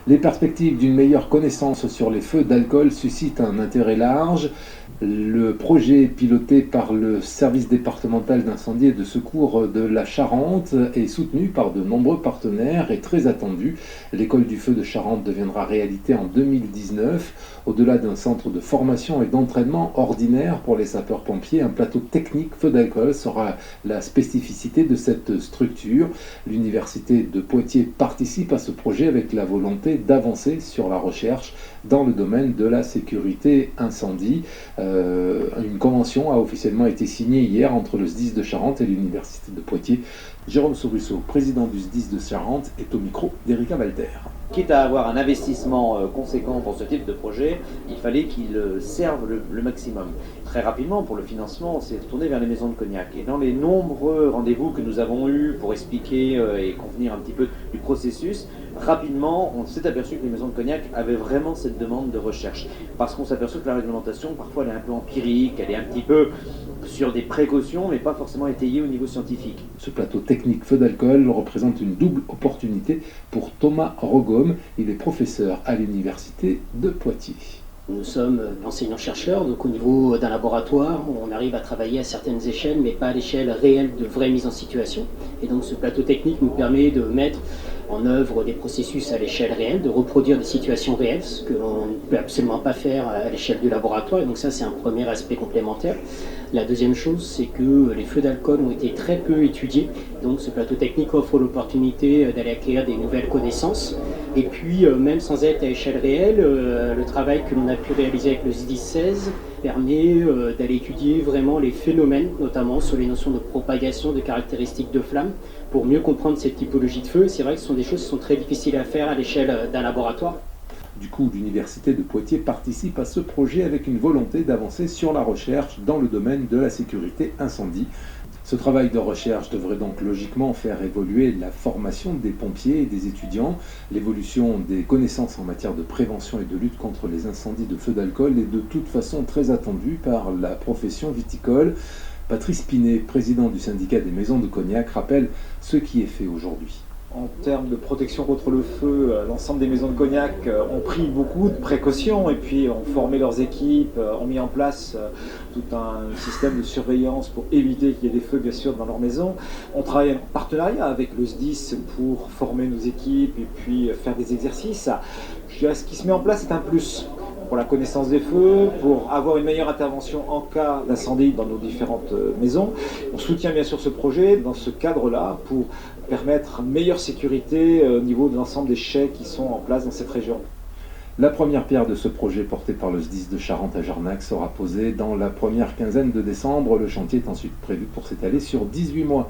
Les perspectives d'une meilleure connaissance sur les feux d'alcool suscitent un intérêt large. Le projet piloté par le service départemental d'incendie et de secours de la Charente est soutenu par de nombreux partenaires et très attendu. L'école du feu de Charente deviendra réalité en 2019. Au-delà d'un centre de formation et d'entraînement ordinaire pour les sapeurs-pompiers, un plateau technique feu d'alcool sera la spécificité de cette structure. L'université de Poitiers participe à ce projet avec la volonté d'avancer sur la recherche dans le domaine de la sécurité incendie. Une convention a officiellement été signée hier entre le SDIS de Charente et l'Université de Poitiers. Jérôme Sorusso, président du SDIS de Charente, est au micro d'Erika Walter. Quitte à avoir un investissement conséquent pour ce type de projet, il fallait qu'il serve le maximum. Très rapidement, pour le financement, on s'est tourné vers les maisons de cognac. Et dans les nombreux rendez-vous que nous avons eus pour expliquer et convenir un petit peu du processus, rapidement, on s'est aperçu que les maisons de cognac avaient vraiment cette demande de recherche. Parce qu'on s'est aperçu que la réglementation, parfois, elle est un peu empirique, elle est un petit peu sur des précautions, mais pas forcément étayée au niveau scientifique. Ce plateau technique feu d'alcool représente une double opportunité pour Thomas Rogom. Il est professeur à l'Université de Poitiers. Nous sommes enseignants-chercheurs, donc au niveau d'un laboratoire, on arrive à travailler à certaines échelles, mais pas à l'échelle réelle de vraie mise en situation. Et donc ce plateau technique nous permet de mettre en œuvre des processus à l'échelle réelle, de reproduire des situations réelles, ce que l'on ne peut absolument pas faire à l'échelle du laboratoire. Et donc ça, c'est un premier aspect complémentaire. La deuxième chose, c'est que les feux d'alcool ont été très peu étudiés. Donc ce plateau technique offre l'opportunité d'aller acquérir des nouvelles connaissances. Et puis, même sans être à échelle réelle, le travail que l'on a pu réaliser avec le SDIS 16 permet d'aller étudier vraiment les phénomènes, notamment sur les notions de propagation, de caractéristiques de flammes, pour mieux comprendre cette typologie de feu. C'est vrai que ce sont des choses qui sont très difficiles à faire à l'échelle d'un laboratoire. Du coup, l'Université de Poitiers participe à ce projet avec une volonté d'avancer sur la recherche dans le domaine de la sécurité incendie. Ce travail de recherche devrait donc logiquement faire évoluer la formation des pompiers et des étudiants. L'évolution des connaissances en matière de prévention et de lutte contre les incendies de feu d'alcool est de toute façon très attendue par la profession viticole. Patrice Pinet, président du syndicat des maisons de cognac, rappelle ce qui est fait aujourd'hui. En termes de protection contre le feu, l'ensemble des maisons de cognac ont pris beaucoup de précautions et puis ont formé leurs équipes, ont mis en place tout un système de surveillance pour éviter qu'il y ait des feux bien sûr dans leur maison. On travaille en partenariat avec le SDIS pour former nos équipes et puis faire des exercices. Je dirais, ce qui se met en place est un plus pour la connaissance des feux, pour avoir une meilleure intervention en cas d'incendie dans nos différentes maisons. On soutient bien sûr ce projet dans ce cadre-là pour permettre une meilleure sécurité au niveau de l'ensemble des chais qui sont en place dans cette région. La première pierre de ce projet porté par le SDIS de Charente à Jarnac sera posée dans la première quinzaine de décembre. Le chantier est ensuite prévu pour s'étaler sur 18 mois.